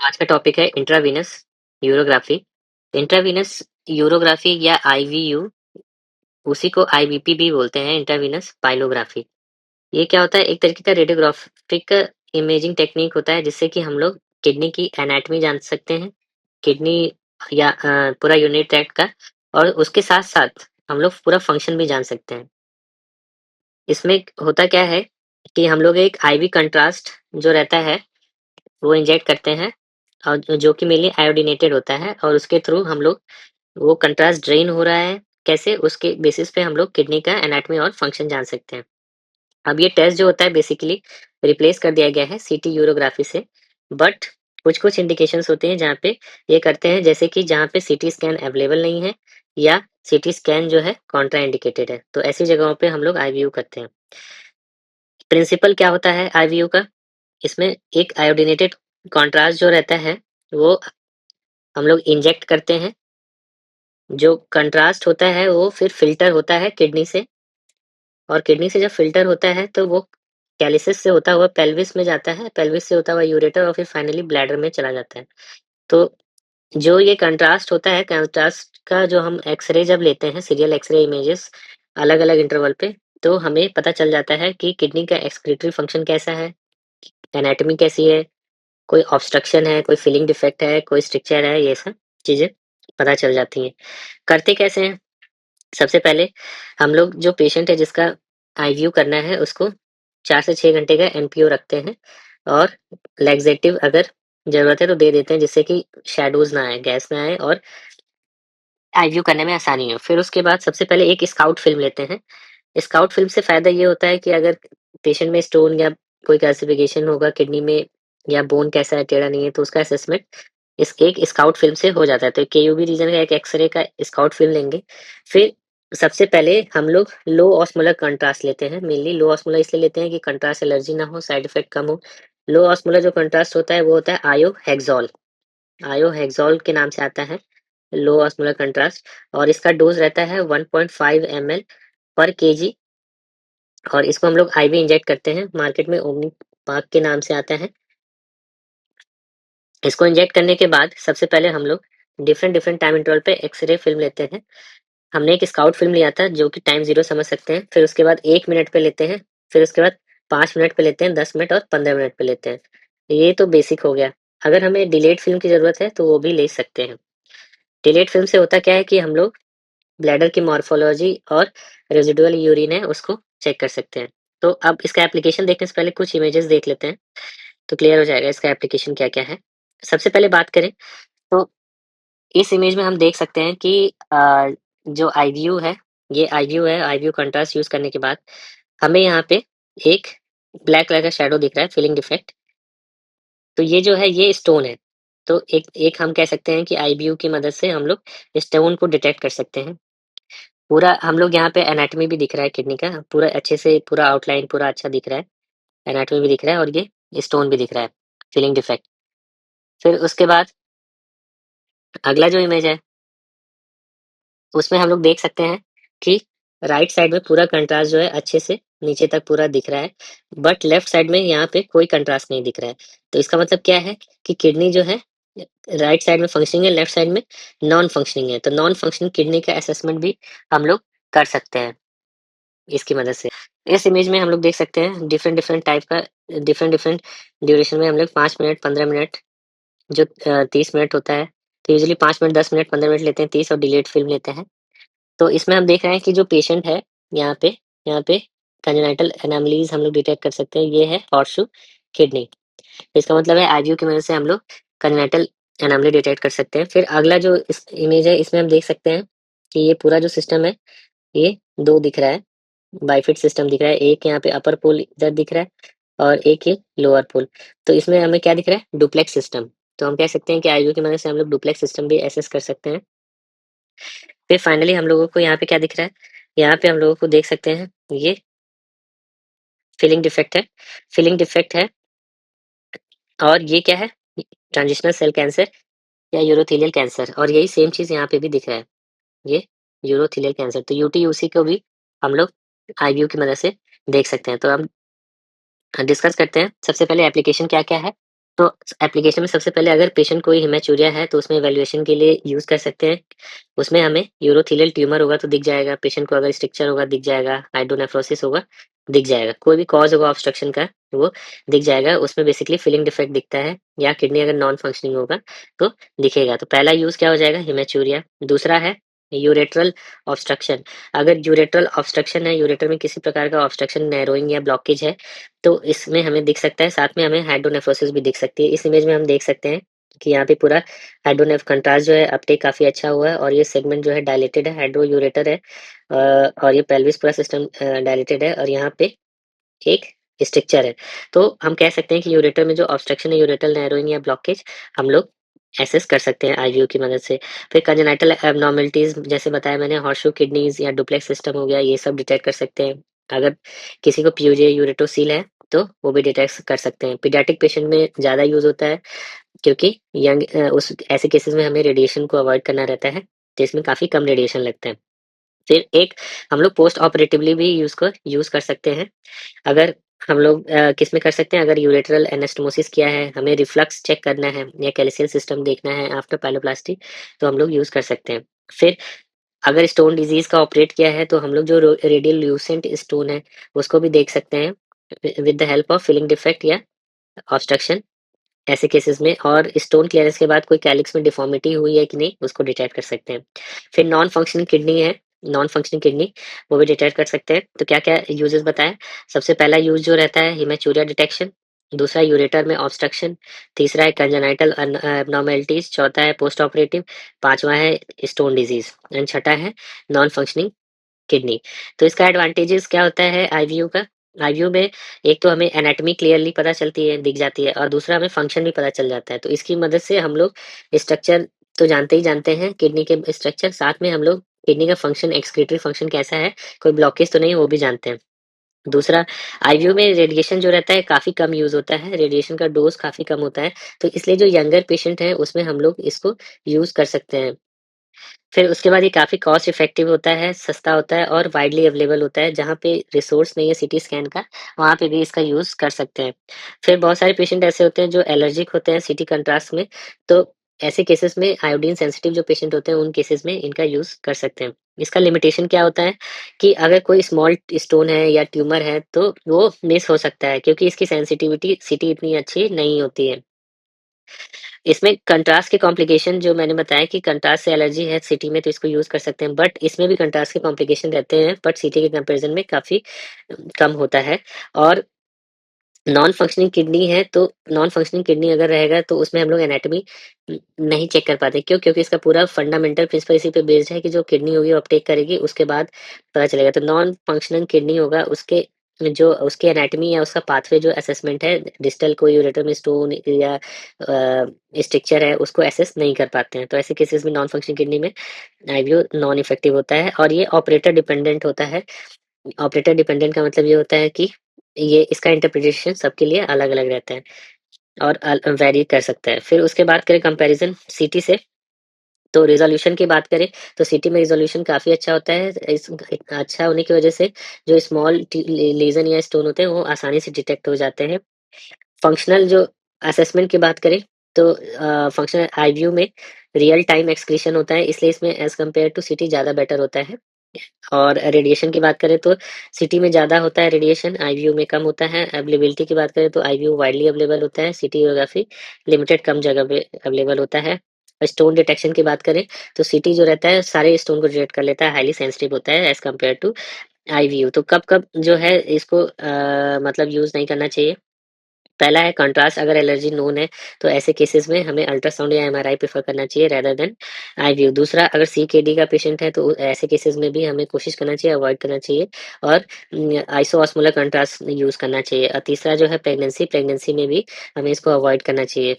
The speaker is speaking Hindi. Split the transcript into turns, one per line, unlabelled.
आज का टॉपिक है इंट्रावीनस यूरोग्राफी। इंट्रावीनस यूरोग्राफी या आईवीयू, उसी को आईवीपी भी बोलते हैं, इंट्रावीनस पाइलोग्राफी। ये क्या होता है? एक तरीके का रेडियोग्राफिक इमेजिंग टेक्निक होता है जिससे कि हम लोग किडनी की एनाटॉमी जान सकते हैं, किडनी या पूरा यूरिनरी ट्रैक्ट का, और उसके साथ-साथ हम लोग पूरा फंक्शन भी जान सकते हैं। इसमें होता क्या है कि हम लोग एक आईवी कंट्रास्ट जो रहता है वो इंजेक्ट करते हैं, और जो कि मेनली आयोडीनेटेड होता है, और उसके थ्रू हम लोग वो कंट्रास्ट ड्रेन हो रहा है कैसे, उसके बेसिस पे हम लोग किडनी का एनाटॉमी और फंक्शन जान सकते हैं। अब ये टेस्ट जो होता है बेसिकली रिप्लेस कर दिया गया है सीटी यूरोग्राफी से, बट कुछ-कुछ इंडिकेशंस होते हैं जहाँ पे ये करते हैं, जैसे कि जहाँ पे सीटी स्कैन अवेलेबल नहीं है या सीटी स्कैन जो है कॉन्ट्रा इंडिकेटेड है, तो ऐसी जगहों पे हम लोग आईवीयू करते हैं। प्रिंसिपल क्या होता है आईवीयू का? इसमें एक आयोडीनेटेड कॉन्ट्रास्ट जो रहता है वो हम लोग इंजेक्ट करते हैं। जो कंट्रास्ट होता है वो फिर फ़िल्टर होता है किडनी से, और किडनी से जब फ़िल्टर होता है तो वो कैलिसिस से होता हुआ पेल्विस में जाता है, पेल्विस से होता हुआ यूरेटर और फिर फाइनली ब्लैडर में चला जाता है। तो जो ये कंट्रास्ट होता है, कंट्रास्ट का जो हम एक्स-रे जब लेते हैं, सीरियल एक्स-रे इमेजेस अलग-अलग इंटरवल पे, तो हमें पता चल जाता है कि किडनी का एक्सक्रीटरी फंक्शन कैसा है, एनाटॉमी कैसी है, कोई ऑब्स्ट्रक्शन है, कोई फिलिंग डिफेक्ट है, कोई स्ट्रक्चर है, ये सब चीज़ें पता चल जाती हैं। करते कैसे हैं? सबसे पहले हम लोग जो पेशेंट है जिसका आईवीयू करना है उसको 4 से 6 घंटे का एनपीओ रखते हैं, और लैक्सेटिव अगर ज़रूरत है तो दे देते हैं जिससे कि शैडोज़ ना आए, गैस ना आए और आईवीयू करने में आसानी हो। फिर उसके बाद सबसे पहले एक स्काउट फ़िल्म लेते हैं। स्काउट फ़िल्म से फ़ायदा ये होता है कि अगर पेशेंट में स्टोन या कोई कैल्सिफ़िकेशन होगा किडनी में, या बोन कैसा है, टेढ़ा नहीं है, तो उसका असेसमेंट इस एक स्काउट फ़िल्म से हो जाता है। तो केयूबी रीजन का एक एक्स-रे का स्काउट फ़िल्म लेंगे। फिर सबसे पहले हम लोग लो ऑस्मोलर कंट्रास्ट लेते हैं। मेनली लो ऑस्मोलर इसलिए लेते हैं कि कंट्रास्ट एलर्जी ना हो, साइड इफ़ेक्ट कम हो। लो ऑस्मोलर जो कंट्रास्ट होता है वो होता है आयोहेक्सॉल। आयोहेक्सॉल के नाम से आता है लो ऑस्मोलर कंट्रास्ट, और इसका डोज़ रहता है 1.5 ml पर केजी, और इसको हम लोग आईवी इंजेक्ट करते हैं। मार्केट में ओमनी पाक के नाम से आता है। इसको इंजेक्ट करने के बाद सबसे पहले हम लोग डिफरेंट डिफरेंट टाइम इंटरवल पे एक्स-रे फ़िल्म लेते हैं। हमने एक स्काउट फ़िल्म लिया था जो कि टाइम 0 समझ सकते हैं। फिर उसके बाद 1 मिनट पे लेते हैं, फिर उसके बाद 5 मिनट पे लेते हैं, 10 मिनट और 15 मिनट पे लेते हैं। ये तो बेसिक हो गया। अगर हमें डिलेड फ़िल्म की ज़रूरत है तो वो भी ले सकते हैं। डिलेड फ़िल्म से होता क्या है कि हम लोग ब्लैडर की मॉर्फोलॉजी और रेज़िडुअल यूरिन है उसको चेक कर सकते हैं। तो अब इसका एप्लीकेशन देखने से पहले कुछ इमेजेस देख लेते हैं, तो क्लियर हो जाएगा इसका एप्लीकेशन क्या-क्या है। सबसे पहले बात करें तो इस इमेज में हम देख सकते हैं कि जो आईवीयू है, ये आईवीयू है। आईवीयू कंट्रास्ट यूज़ करने के बाद हमें यहाँ पे एक ब्लैक कलर का शैडो दिख रहा है, फिलिंग डिफेक्ट। तो ये जो है ये स्टोन है। तो एक एक हम कह सकते हैं कि आईवीयू की मदद से हम लोग स्टोन को डिटेक्ट कर सकते हैं। पूरा हम लोग यहाँ पे एनाटॉमी भी दिख रहा है किडनी का, पूरा अच्छे से पूरा आउटलाइन पूरा अच्छा दिख रहा है। एनाटॉमी भी दिख रहा है और ये स्टोन भी दिख रहा है, फिलिंग डिफेक्ट। फिर उसके बाद अगला जो इमेज है उसमें हम लोग देख सकते हैं कि राइट साइड में पूरा कंट्रास्ट जो है अच्छे से नीचे तक पूरा दिख रहा है, बट लेफ्ट साइड में यहाँ पे कोई कंट्रास्ट नहीं दिख रहा है। तो इसका मतलब क्या है कि किडनी जो है राइट साइड में फंक्शनिंग है, लेफ्ट साइड में नॉन फंक्शनिंग है। तो नॉन फंक्शनिंग किडनी का असेसमेंट भी हम लोग कर सकते हैं इसकी मदद से। इस इमेज में हम लोग देख सकते हैं डिफरेंट डिफरेंट टाइप का, डिफरेंट डिफरेंट ड्यूरेशन में हम लोग 5 मिनट, 15 मिनट, जो 30 मिनट होता है। तो यूजुअली 5 मिनट, 10 मिनट, 15 मिनट लेते हैं, 30 और डिलेड फ़िल्म लेते हैं। तो इसमें हम देख रहे हैं कि जो पेशेंट है यहाँ पे कंजेनिटल एनोमलीज़ हम लोग डिटेक्ट कर सकते हैं। ये है हॉर्सशू किडनी। इसका मतलब है आईवीयू की मदद से हम लोग कंजेनिटल एनोमली डिटेक्ट कर सकते हैं। फिर अगला जो इस इमेज है इसमें हम देख सकते हैं कि ये पूरा जो सिस्टम है ये 2 दिख रहा है, बाइफिड सिस्टम दिख रहा है। एक यहाँ पे अपर पोल इधर दिख रहा है और एक ये लोअर पोल। तो इसमें हमें क्या दिख रहा है? Duplex system. तो हम कह सकते हैं कि आईवीयू की मदद से हम लोग डुप्लेक्स सिस्टम भी एसेस कर सकते हैं। फिर फाइनली हम लोगों को यहाँ पे क्या दिख रहा है? यहाँ पे हम लोगों को देख सकते हैं ये फिलिंग डिफेक्ट है। फिलिंग डिफेक्ट है, और ये क्या है? ट्रांजिशनल सेल कैंसर या यूरोथेलियल कैंसर, और यही सेम चीज़ यहाँ पे भी दिख रहा है। ये यूरोथेलियल कैंसर। तो यूटीयूसी को भी हम लोग आईवीयू की मदद से देख सकते हैं। तो हम डिस्कस करते हैं। सबसे पहले एप्लीकेशन क्या-क्या है? तो एप्लीकेशन में सबसे पहले अगर पेशेंट कोई हेमाचूरिया है तो उसमें इवैल्यूएशन के लिए यूज़ कर सकते हैं। उसमें हमें यूरोथेलियल ट्यूमर होगा तो दिख जाएगा, पेशेंट को अगर स्ट्रक्चर होगा दिख जाएगा, हाइड्रोनेफ्रोसिस होगा दिख जाएगा, कोई भी कॉज़ होगा ऑब्स्ट्रक्शन का वो दिख जाएगा। उसमें बेसिकली फिलिंग डिफेक्ट दिखता है या किडनी अगर नॉन फंक्शनिंग होगा तो दिखेगा। तो पहला यूज़ क्या हो जाएगा हेमाचूरिया। दूसरा है यूरेट्रल ऑब्स्ट्रक्शन। अगर यूरेट्रल ऑब्स्ट्रक्शन है, यूरेटर में किसी प्रकार का ऑब्स्ट्रक्शन, नैरोइंग या ब्लॉकेज है तो इसमें हमें दिख सकता है, साथ में हमें हाइड्रोनेफ्रोसिस भी दिख सकती है। इस इमेज में हम देख सकते हैं कि यहाँ पे पूरा हाइड्रोनेफ कंट्रास्ट जो है अपटेक काफ़ी अच्छा हुआ है और ये सेगमेंट जो है डायलेटेड है, हाइड्रोयूरेटर है और ये पेल्विस पूरा सिस्टम डायलेटेड है और यहाँ पे एक स्ट्रक्चर है। तो हम कह सकते हैं कि यूरेटर में जो ऑब्स्ट्रक्शन है, यूरेटल नैरोइंग या ब्लॉकेज हम लोग एसेस कर सकते हैं आईवीयू की मदद से। फिर कंजेनाइटल एब्नॉर्मलिटीज़ जैसे बताया मैंने, हॉर्सशू किडनीज़ या डुप्लेक्स सिस्टम हो गया, ये सब डिटेक्ट कर सकते हैं। अगर किसी को पीयूजे यूरेटोसिल है तो वो भी डिटेक्ट कर सकते हैं। पीडियाट्रिक पेशेंट में ज़्यादा यूज़ होता है क्योंकि यंग उस ऐसे केसेस में हमें रेडिएशन को अवॉइड करना रहता है, जिसमें काफ़ी कम रेडिएशन लगता है। फिर एक हम लोग पोस्ट ऑपरेटिवली भी यूज़ कर सकते हैं। अगर हम लोग किसमें कर सकते हैं, अगर यूरेटरल एनास्टोमोसिस किया है, हमें रिफ्लक्स चेक करना है या कैल्शियल सिस्टम देखना है आफ्टर पाइलोप्लास्टी तो हम लोग यूज़ कर सकते हैं। फिर अगर स्टोन डिजीज़ का ऑपरेट किया है तो हम लोग जो रेडियल ल्यूसेंट स्टोन है उसको भी देख सकते हैं with the help of filling defect या ऑब्स्ट्रक्शन ऐसे केसेस में। और स्टोन क्लियरेंस के बाद कोई कैलिक्स में डिफॉर्मिटी हुई है कि नहीं उसको डिटेक्ट कर सकते हैं। फिर नॉन फंक्शनल किडनी है, नॉन फंक्शनल किडनी वो भी डिटेक्ट कर सकते हैं। तो क्या-क्या यूजेस बताएँ? सबसे पहला यूज़ जो रहता है हेमाचूरिया डिटेक्शन, दूसरा यूरेटर में ऑब्स्ट्रक्शन, तीसरा है कंजेनाइटल एब्नॉर्मैलिटीज़, चौथा है पोस्ट ऑपरेटिव, पाँचवाँ है स्टोन डिजीज़ एंड छठा है नॉन फंक्शनिंग किडनी। तो इसका एडवांटेजेस क्या होता है आईवीयू का? आईवीयू में एक तो हमें एनाटॉमी क्लियरली पता चलती है, दिख जाती है और दूसरा हमें फंक्शन भी पता चल जाता है। तो इसकी मदद से हम लोग स्ट्रक्चर तो जानते ही जानते हैं किडनी के स्ट्रक्चर, साथ में हम लोग किडनी का फंक्शन, एक्सक्रीटरी फंक्शन कैसा है, कोई ब्लॉकेज तो नहीं वो भी जानते हैं। दूसरा, आईवीयू में रेडिएशन जो रहता है काफ़ी कम यूज़ होता है, रेडिएशन का डोज़ काफ़ी कम होता है, तो इसलिए जो यंगर पेशेंट हैं उसमें हम लोग इसको यूज़ कर सकते हैं। फिर उसके बाद ये काफ़ी कॉस्ट इफ़ेक्टिव होता है, सस्ता होता है और वाइडली अवेलेबल होता है। जहाँ पे रिसोर्स नहीं है सीटी स्कैन का, वहाँ पे भी इसका यूज़ कर सकते हैं। फिर बहुत सारे पेशेंट ऐसे होते हैं जो एलर्जिक होते हैं सीटी कंट्रास्ट में, तो ऐसे केसेस में आयोडीन सेंसिटिव जो पेशेंट होते हैं, उन केसेस में इनका यूज़ कर सकते हैं। इसका लिमिटेशन क्या होता है कि अगर कोई स्मॉल स्टोन है या ट्यूमर है, तो वो मिस हो सकता है क्योंकि इसकी सेंसिटिविटी सीटी इतनी अच्छी नहीं होती है। इसमें कंट्रास्ट के कॉम्प्लिकेशन जो मैंने बताया कि कंट्रास्ट से एलर्जी है सिटी में तो इसको यूज़ कर सकते हैं, बट इसमें भी कंट्रास्ट के कॉम्प्लिकेशन रहते हैं, बट सिटी के कंपैरिज़न में काफ़ी कम होता है। और नॉन फंक्शनिंग किडनी है तो नॉन फंक्शनिंग किडनी अगर रहेगा तो उसमें हम लोग एनाटॉमी नहीं चेक कर पाते। क्यों? क्योंकि इसका पूरा फंडामेंटल प्रिंसिपल इसी पे बेस्ड है कि जो किडनी होगी वो अपटेक करेगी, उसके बाद पता चलेगा। तो नॉन फंक्शनल किडनी होगा उसके जो उसकी एनाटॉमी या उसका पाथवे जो असेसमेंट है, डिस्टल कोई यूरेटर में स्टोन या स्ट्रक्चर है उसको असेस नहीं कर पाते हैं। तो ऐसे केसेस में नॉन फंक्शनल किडनी में आईवीयू नॉन इफेक्टिव होता है और ये ऑपरेटर डिपेंडेंट होता है। ऑपरेटर डिपेंडेंट का मतलब ये होता है कि ये इसका इंटरप्रिटेशन सबके लिए अलग-अलग रहता है और वैरी कर सकता है। फिर उसके बाद करें कंपैरिज़न सीटी से, तो रिज़ॉल्यूशन की बात करें तो सिटी में रिज़ॉल्यूशन काफ़ी अच्छा होता है। इस अच्छा होने की वज़ह से जो स्मॉल लीज़न या स्टोन होते हैं वो आसानी से डिटेक्ट हो जाते हैं। फंक्शनल जो असेसमेंट की बात करें तो फंक्शनल आईवीयू में रियल टाइम एक्सक्रीशन होता है, इसलिए इसमें एज़ कम्पेयर टू सिटी ज़्यादा बेटर होता है। और रेडिएशन की बात करें तो सिटी में ज़्यादा होता है रेडिएशन, आईवीयू में कम होता है। अवेलेबिलिटी की बात करें तो आईवीयू वाइडली अवेलेबल होता है, सिटी जियोग्राफी लिमिटेड कम जगह पे अवेलेबल होता है। स्टोन डिटेक्शन की बात करें तो सिटी जो रहता है सारे स्टोन को डिटेक्ट कर लेता है, हाइली सेंसिटिव होता है एज़ कम्पेयर टू आईवीयू। तो कब-कब जो है इसको मतलब यूज़ नहीं करना चाहिए। पहला है कंट्रास्ट, अगर एलर्जी नोन है तो ऐसे केसेस में हमें अल्ट्रासाउंड या एमआरआई प्रेफर करना चाहिए रेदर देन आईवीयू। दूसरा, अगर सीकेडी का पेशेंट है तो ऐसे केसेस में भी हमें कोशिश करना चाहिए, अवॉइड करना चाहिए और आइसोऑस्मोलर कंट्रास्ट यूज़ करना चाहिए। और तीसरा जो है प्रेगनेंसी, प्रेगनेंसी में भी हमें इसको अवॉइड करना चाहिए।